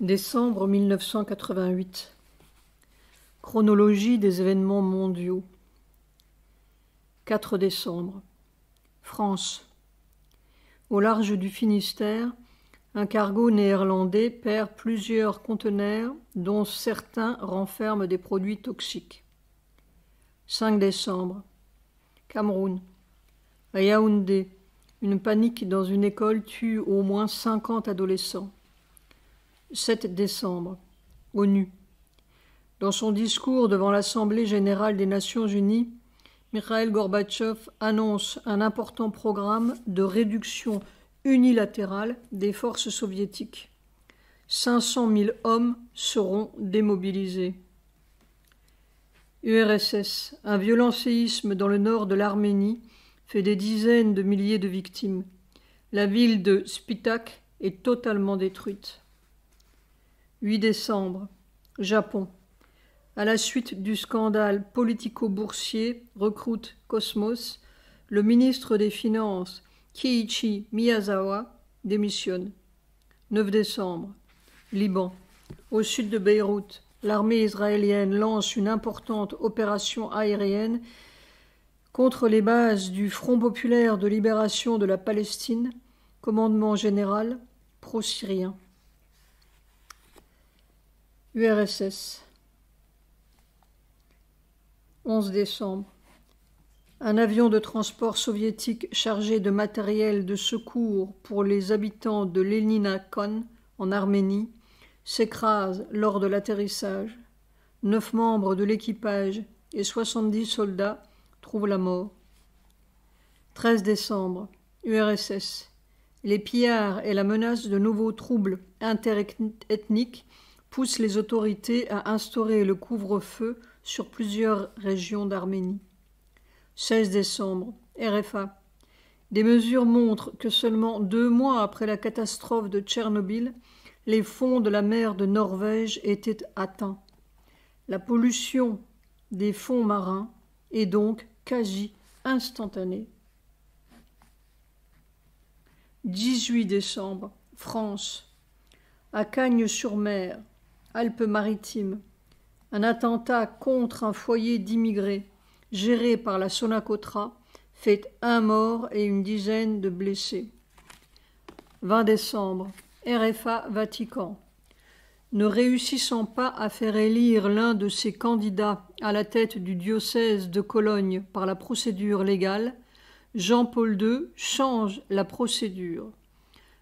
Décembre 1988. Chronologie des événements mondiaux. 4 décembre. France. Au large du Finistère, un cargo néerlandais perd plusieurs conteneurs dont certains renferment des produits toxiques. 5 décembre. Cameroun. À Yaoundé, une panique dans une école tue au moins 50 adolescents. 7 décembre. ONU. Dans son discours devant l'Assemblée générale des Nations unies, Mikhaïl Gorbatchev annonce un important programme de réduction unilatérale des forces soviétiques. 500 000 hommes seront démobilisés. URSS. Un violent séisme dans le nord de l'Arménie fait des dizaines de milliers de victimes. La ville de Spitak est totalement détruite. 8 décembre. Japon. À la suite du scandale politico-boursier Recruit Cosmos, le ministre des Finances, Kiichi Miyazawa, démissionne. 9 décembre. Liban. Au sud de Beyrouth, l'armée israélienne lance une importante opération aérienne contre les bases du Front populaire de libération de la Palestine, commandement général pro-syrien. URSS. 11 décembre. Un avion de transport soviétique chargé de matériel de secours pour les habitants de Lenina-Kon, en Arménie, s'écrase lors de l'atterrissage. 9 membres de l'équipage et 70 soldats trouvent la mort. 13 décembre. URSS. Les pillards et la menace de nouveaux troubles interethniques poussent les autorités à instaurer le couvre-feu sur plusieurs régions d'Arménie. 16 décembre. RFA. Des mesures montrent que seulement 2 mois après la catastrophe de Tchernobyl, les fonds de la mer de Norvège étaient atteints. La pollution des fonds marins est donc quasi instantanée. 18 décembre. France. À Cagnes-sur-Mer, Alpes-Maritimes, un attentat contre un foyer d'immigrés géré par la Sonacotra fait 1 mort et une dizaine de blessés. 20 décembre. RFA Vatican. Ne réussissant pas à faire élire l'un de ses candidats à la tête du diocèse de Cologne par la procédure légale, Jean-Paul II change la procédure.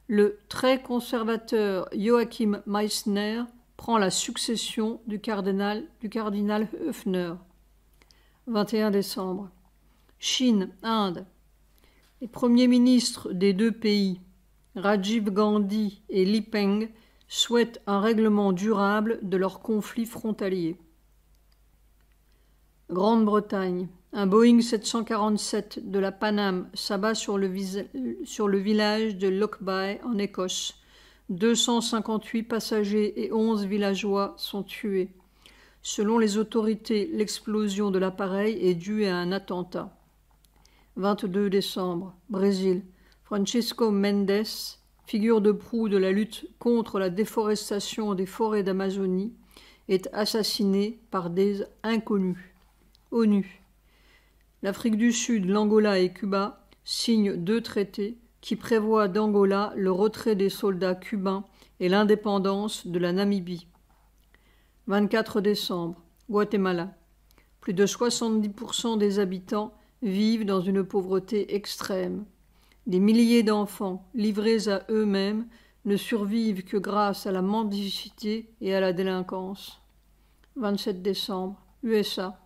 Le très conservateur Joachim Meissner prend la succession du cardinal Höfner. 21 décembre. Chine, Inde. Les premiers ministres des 2 pays, Rajiv Gandhi et Li Peng, souhaitent un règlement durable de leurs conflits frontaliers. Grande-Bretagne. Un Boeing 747 de la Pan Am s'abat sur le village de Lochbuy en Écosse. 258 passagers et 11 villageois sont tués. Selon les autorités, l'explosion de l'appareil est due à un attentat. 22 décembre. Brésil. Francisco Mendes, figure de proue de la lutte contre la déforestation des forêts d'Amazonie, est assassiné par des inconnus. ONU. L'Afrique du Sud, l'Angola et Cuba signent 2 traités qui prévoient d'Angola le retrait des soldats cubains et l'indépendance de la Namibie. 24 décembre. Guatemala. Plus de 70% des habitants vivent dans une pauvreté extrême. Des milliers d'enfants livrés à eux-mêmes ne survivent que grâce à la mendicité et à la délinquance. 27 décembre. USA.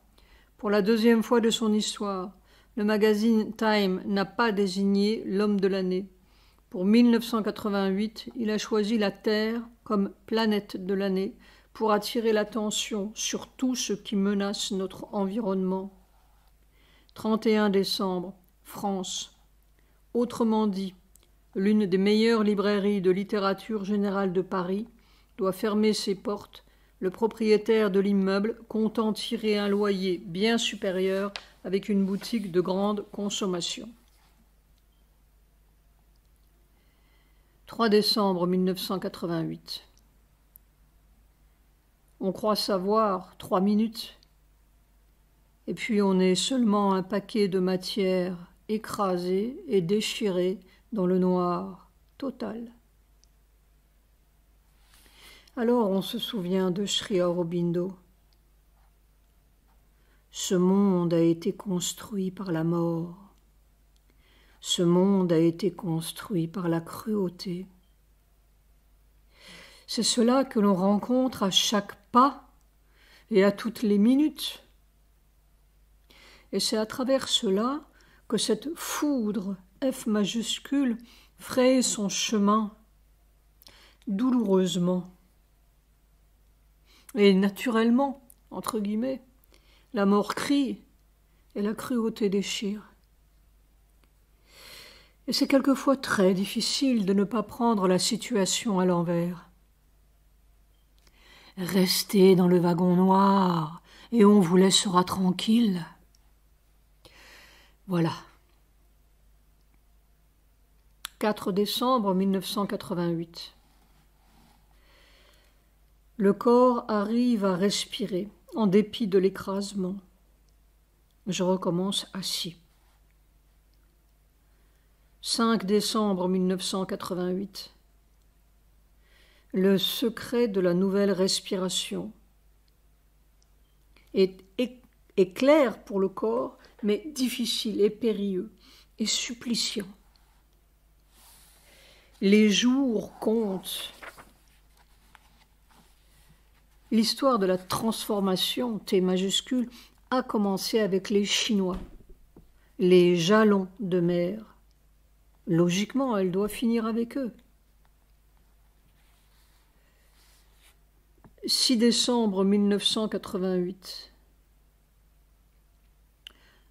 Pour la 2e fois de son histoire, le magazine Time n'a pas désigné l'homme de l'année. Pour 1988, il a choisi la Terre comme planète de l'année pour attirer l'attention sur tout ce qui menace notre environnement. 31 décembre. France. Autrement dit, l'une des meilleures librairies de littérature générale de Paris doit fermer ses portes, le propriétaire de l'immeuble comptant tirer un loyer bien supérieur avec une boutique de grande consommation. 3 décembre 1988. On croit savoir 3 minutes. Et puis on est seulement un paquet de matière écrasée et déchirée dans le noir total. Alors on se souvient de Sri Aurobindo. Ce monde a été construit par la mort. Ce monde a été construit par la cruauté. C'est cela que l'on rencontre à chaque pas et à toutes les minutes. Et c'est à travers cela que cette foudre F majuscule fraye son chemin douloureusement. Et naturellement, entre guillemets, la mort crie et la cruauté déchire. Et c'est quelquefois très difficile de ne pas prendre la situation à l'envers. Restez dans le wagon noir et on vous laissera tranquille. Voilà. 4 décembre 1988. Le corps arrive à respirer en dépit de l'écrasement. Je recommence assis. 5 décembre 1988. Le secret de la nouvelle respiration est clair pour le corps, mais difficile et périlleux et suppliciant. Les jours comptent. L'histoire de la transformation, T majuscule, a commencé avec les Chinois, les jalons de mer. Logiquement, elle doit finir avec eux. 6 décembre 1988.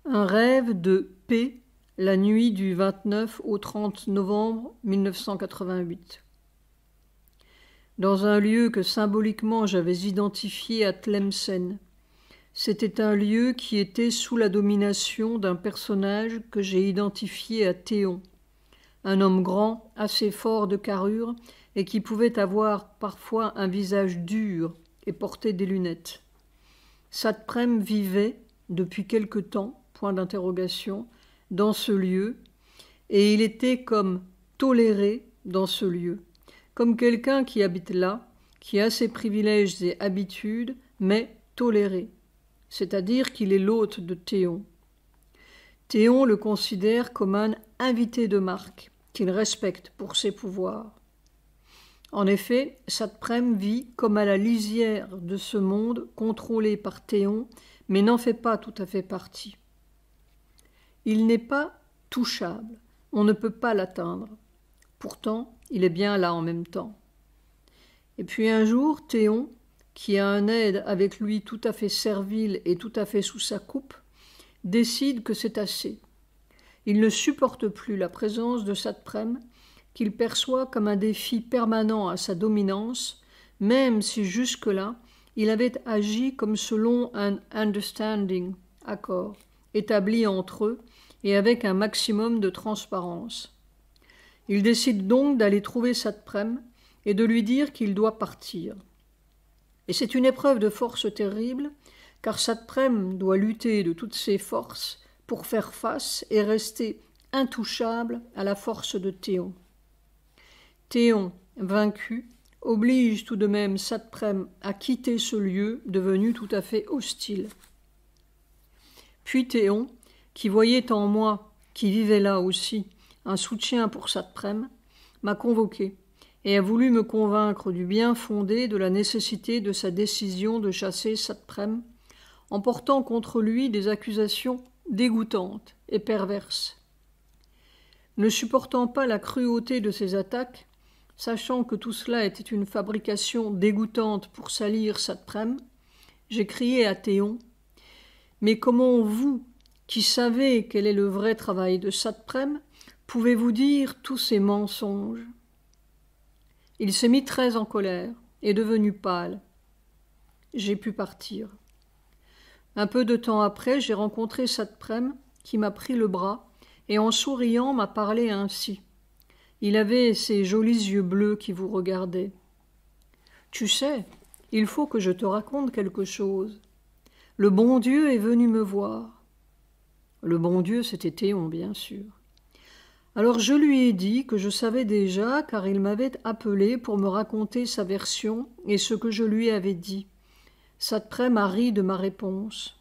Un rêve de paix la nuit du 29 au 30 novembre 1988. Dans un lieu que symboliquement j'avais identifié à Tlemcen. C'était un lieu qui était sous la domination d'un personnage que j'ai identifié à Théon, un homme grand, assez fort de carrure, et qui pouvait avoir parfois un visage dur et porter des lunettes. Satprem vivait, depuis quelque temps, dans ce lieu, et il était comme toléré dans ce lieu, comme quelqu'un qui habite là, qui a ses privilèges et habitudes, mais toléré, c'est-à-dire qu'il est l'hôte de Théon. Théon le considère comme un invité de marque, qu'il respecte pour ses pouvoirs. En effet, Satprem vit comme à la lisière de ce monde contrôlé par Théon, mais n'en fait pas tout à fait partie. Il n'est pas touchable, on ne peut pas l'atteindre. Pourtant, il est bien là en même temps. Et puis un jour, Théon, qui a un aide avec lui tout à fait servile et tout à fait sous sa coupe, décide que c'est assez. Il ne supporte plus la présence de Satprem, qu'il perçoit comme un défi permanent à sa dominance, même si jusque-là, il avait agi comme selon un understanding, accord, établi entre eux et avec un maximum de transparence. Il décide donc d'aller trouver Satprem et de lui dire qu'il doit partir. Et c'est une épreuve de force terrible, car Satprem doit lutter de toutes ses forces pour faire face et rester intouchable à la force de Théon. Théon, vaincu, oblige tout de même Satprem à quitter ce lieu devenu tout à fait hostile. Puis Théon, qui voyait en moi, qui vivait là aussi, un soutien pour Satprem, m'a convoqué et a voulu me convaincre du bien fondé de la nécessité de sa décision de chasser Satprem, en portant contre lui des accusations dégoûtantes et perverses. Ne supportant pas la cruauté de ses attaques, sachant que tout cela était une fabrication dégoûtante pour salir Satprem, j'ai crié à Théon « Mais comment vous, qui savez quel est le vrai travail de Satprem, pouvez-vous dire tous ces mensonges ?» Il s'est mis très en colère et devenu pâle. J'ai pu partir. Un peu de temps après, j'ai rencontré Satprem qui m'a pris le bras et en souriant m'a parlé ainsi. Il avait ces jolis yeux bleus qui vous regardaient. « Tu sais, il faut que je te raconte quelque chose. Le bon Dieu est venu me voir. » Le bon Dieu, c'était Théon, bien sûr. Alors je lui ai dit que je savais déjà, car il m'avait appelé pour me raconter sa version et ce que je lui avais dit. Satprem a ri de ma réponse.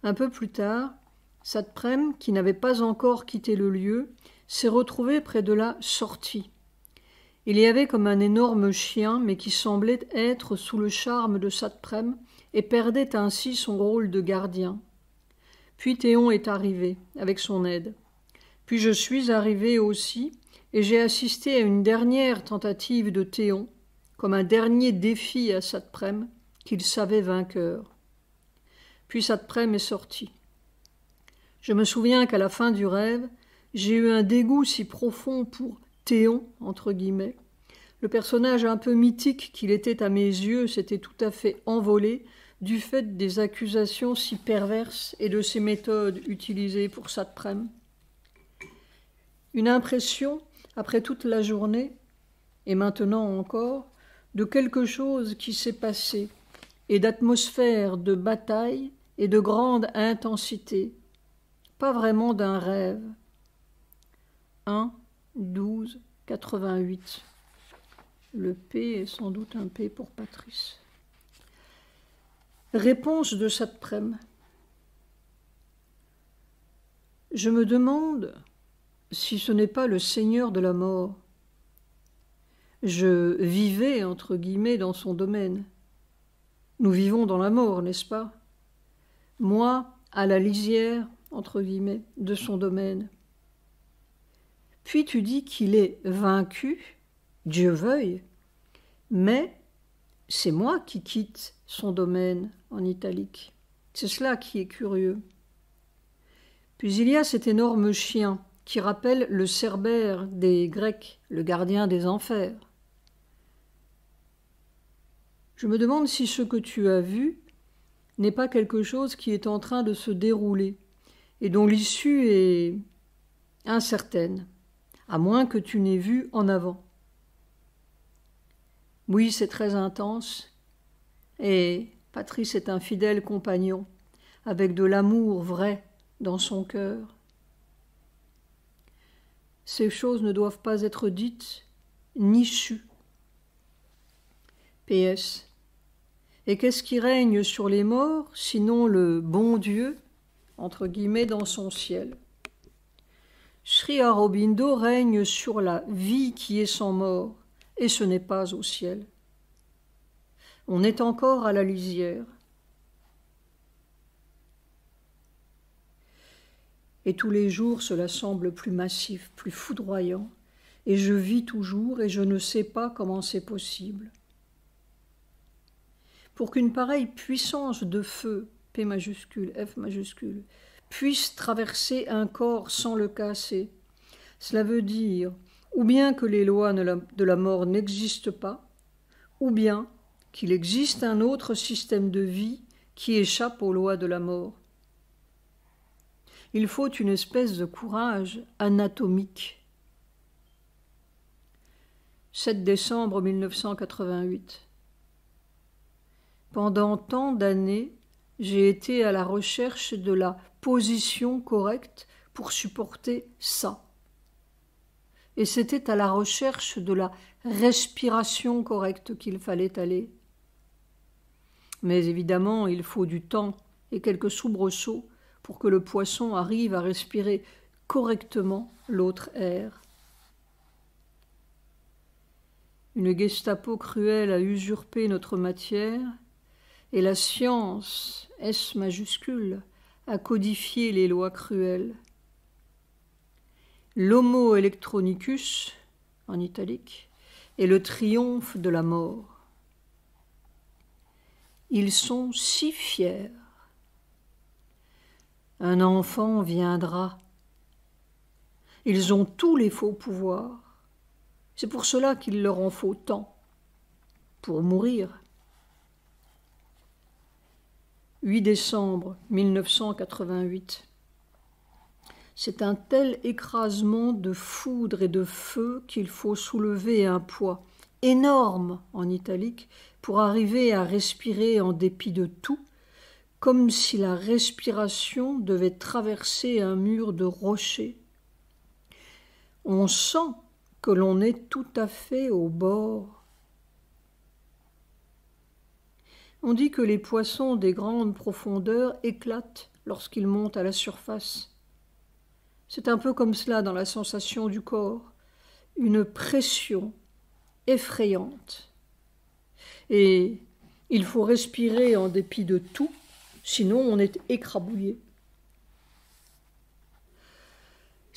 Un peu plus tard, Satprem, qui n'avait pas encore quitté le lieu, s'est retrouvé près de la sortie. Il y avait comme un énorme chien, mais qui semblait être sous le charme de Satprem et perdait ainsi son rôle de gardien. Puis Théon est arrivé, avec son aide. Puis je suis arrivé aussi, et j'ai assisté à une dernière tentative de Théon, comme un dernier défi à Satprem, qu'il savait vainqueur. Puis Satprem est sorti. Je me souviens qu'à la fin du rêve, j'ai eu un dégoût si profond pour Théon, entre guillemets. Le personnage un peu mythique qu'il était à mes yeux s'était tout à fait envolé du fait des accusations si perverses et de ces méthodes utilisées pour Satprem. Une impression, après toute la journée, et maintenant encore, de quelque chose qui s'est passé, et d'atmosphère de bataille et de grande intensité, pas vraiment d'un rêve. 1-12-88. Le P est sans doute un P pour Patrice. Réponse de Satprem. Je me demande si ce n'est pas le Seigneur de la mort. Je vivais, entre guillemets, dans son domaine. Nous vivons dans la mort, n'est-ce pas? Moi, à la lisière, entre guillemets, de son domaine. Puis tu dis qu'il est vaincu, Dieu veuille, mais c'est moi qui quitte son domaine, en italique. C'est cela qui est curieux. Puis il y a cet énorme chien qui rappelle le Cerbère des Grecs, le gardien des enfers. Je me demande si ce que tu as vu n'est pas quelque chose qui est en train de se dérouler et dont l'issue est incertaine, à moins que tu n'aies vu en avant. Oui, c'est très intense, et Patrice est un fidèle compagnon, avec de l'amour vrai dans son cœur. Ces choses ne doivent pas être dites ni sues. PS. Et qu'est-ce qui règne sur les morts, sinon le bon Dieu, entre guillemets, dans son ciel? Sri Aurobindo règne sur la vie qui est sans mort, et ce n'est pas au ciel. On est encore à la lisière. Et tous les jours, cela semble plus massif, plus foudroyant, et je vis toujours, et je ne sais pas comment c'est possible. Pour qu'une pareille puissance de feu, P majuscule, F majuscule, puisse traverser un corps sans le casser, cela veut dire ou bien que les lois de la mort n'existent pas, ou bien qu'il existe un autre système de vie qui échappe aux lois de la mort. Il faut une espèce de courage anatomique. 7 décembre 1988. Pendant tant d'années, j'ai été à la recherche de la position correcte pour supporter ça. Et c'était à la recherche de la respiration correcte qu'il fallait aller. Mais évidemment, il faut du temps et quelques soubresauts pour que le poisson arrive à respirer correctement l'autre air. Une Gestapo cruelle a usurpé notre matière, et la science, S majuscule, a codifié les lois cruelles. L'homo electronicus, en italique, est le triomphe de la mort. Ils sont si fiers. Un enfant viendra. Ils ont tous les faux pouvoirs. C'est pour cela qu'il leur en faut tant, pour mourir. 8 décembre 1988. C'est un tel écrasement de foudre et de feu qu'il faut soulever un poids, énorme en italique pour arriver à respirer en dépit de tout, comme si la respiration devait traverser un mur de rochers. On sent que l'on est tout à fait au bord. On dit que les poissons des grandes profondeurs éclatent lorsqu'ils montent à la surface. C'est un peu comme cela dans la sensation du corps, une pression effrayante. Et il faut respirer en dépit de tout, sinon on est écrabouillé.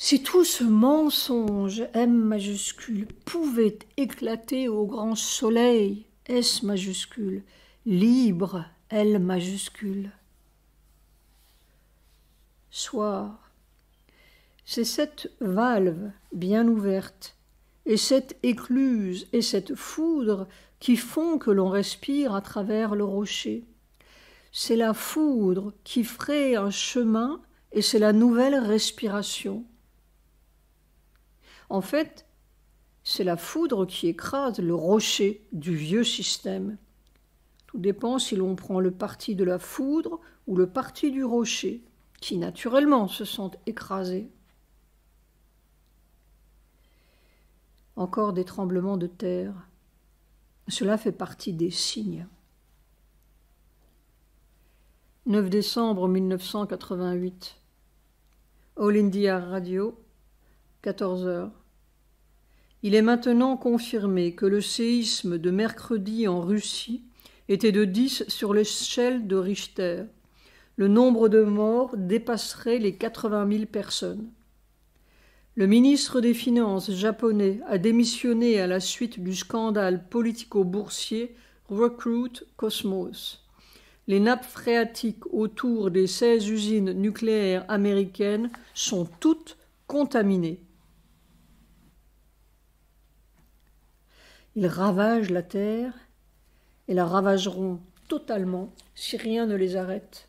Si tout ce mensonge M majuscule pouvait éclater au grand soleil S majuscule, libre L majuscule. Soir, c'est cette valve bien ouverte et cette écluse et cette foudre qui font que l'on respire à travers le rocher. C'est la foudre qui fraye un chemin et c'est la nouvelle respiration. En fait, c'est la foudre qui écrase le rocher du vieux système. Tout dépend si l'on prend le parti de la foudre ou le parti du rocher, qui naturellement se sont écrasés. Encore des tremblements de terre. Cela fait partie des signes. 9 décembre 1988. All India Radio, 14 heures. Il est maintenant confirmé que le séisme de mercredi en Russie était de 10 sur l'échelle de Richter. Le nombre de morts dépasserait les 80 000 personnes. Le ministre des Finances japonais a démissionné à la suite du scandale politico-boursier Recruit Cosmos. Les nappes phréatiques autour des 16 usines nucléaires américaines sont toutes contaminées. Ils ravagent la Terre et la ravageront totalement si rien ne les arrête.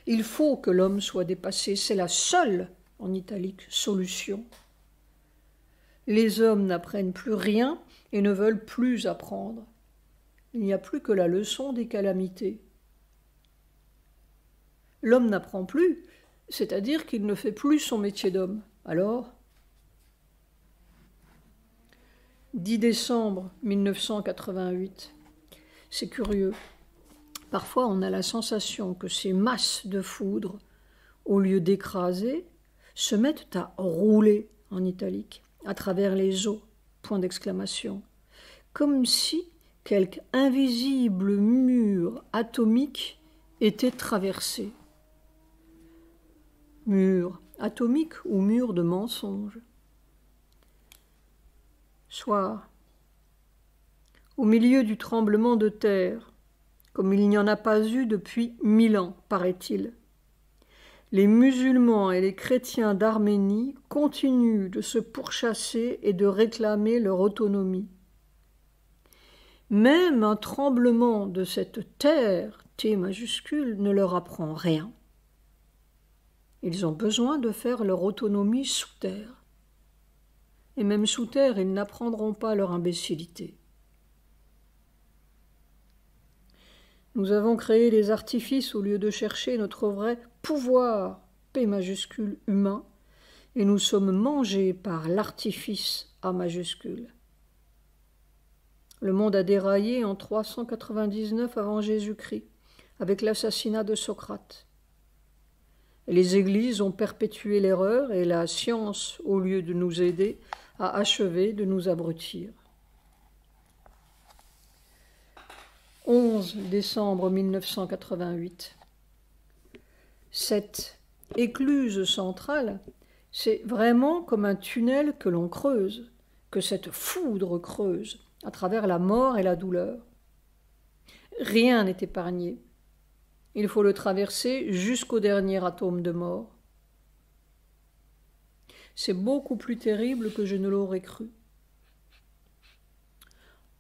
Il faut que l'homme soit dépassé, c'est la seule, en italique, solution. Les hommes n'apprennent plus rien et ne veulent plus apprendre. Il n'y a plus que la leçon des calamités. L'homme n'apprend plus, c'est-à-dire qu'il ne fait plus son métier d'homme. Alors, 10 décembre 1988. C'est curieux. Parfois, on a la sensation que ces masses de foudre, au lieu d'écraser, se mettent à rouler, en italique, à travers les eaux, point d'exclamation, comme si quelque invisible mur atomique était traversé. Mur atomique ou mur de mensonge. Soir. Au milieu du tremblement de terre, comme il n'y en a pas eu depuis 1000 ans, paraît-il, les musulmans et les chrétiens d'Arménie continuent de se pourchasser et de réclamer leur autonomie. Même un tremblement de cette terre, T majuscule, ne leur apprend rien. Ils ont besoin de faire leur autonomie sous terre. Et même sous terre, ils n'apprendront pas leur imbécilité. Nous avons créé les artifices au lieu de chercher notre vrai pouvoir, P majuscule, humain, et nous sommes mangés par l'artifice, A majuscule. Le monde a déraillé en 399 avant Jésus-Christ, avec l'assassinat de Socrate. Les églises ont perpétué l'erreur et la science, au lieu de nous aider, a achevé de nous abrutir. 11 décembre 1988. Cette écluse centrale, c'est vraiment comme un tunnel que l'on creuse, que cette foudre creuse, à travers la mort et la douleur. Rien n'est épargné. Il faut le traverser jusqu'au dernier atome de mort. C'est beaucoup plus terrible que je ne l'aurais cru.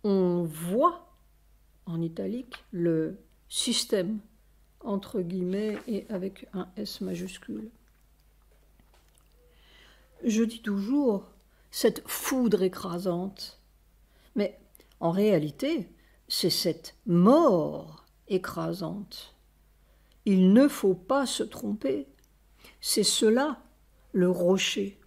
On voit, en italique, le système, entre guillemets, et avec un S majuscule. Je dis toujours cette foudre écrasante. Mais En réalité, c'est cette mort écrasante. Il ne faut pas se tromper. C'est cela, le rocher.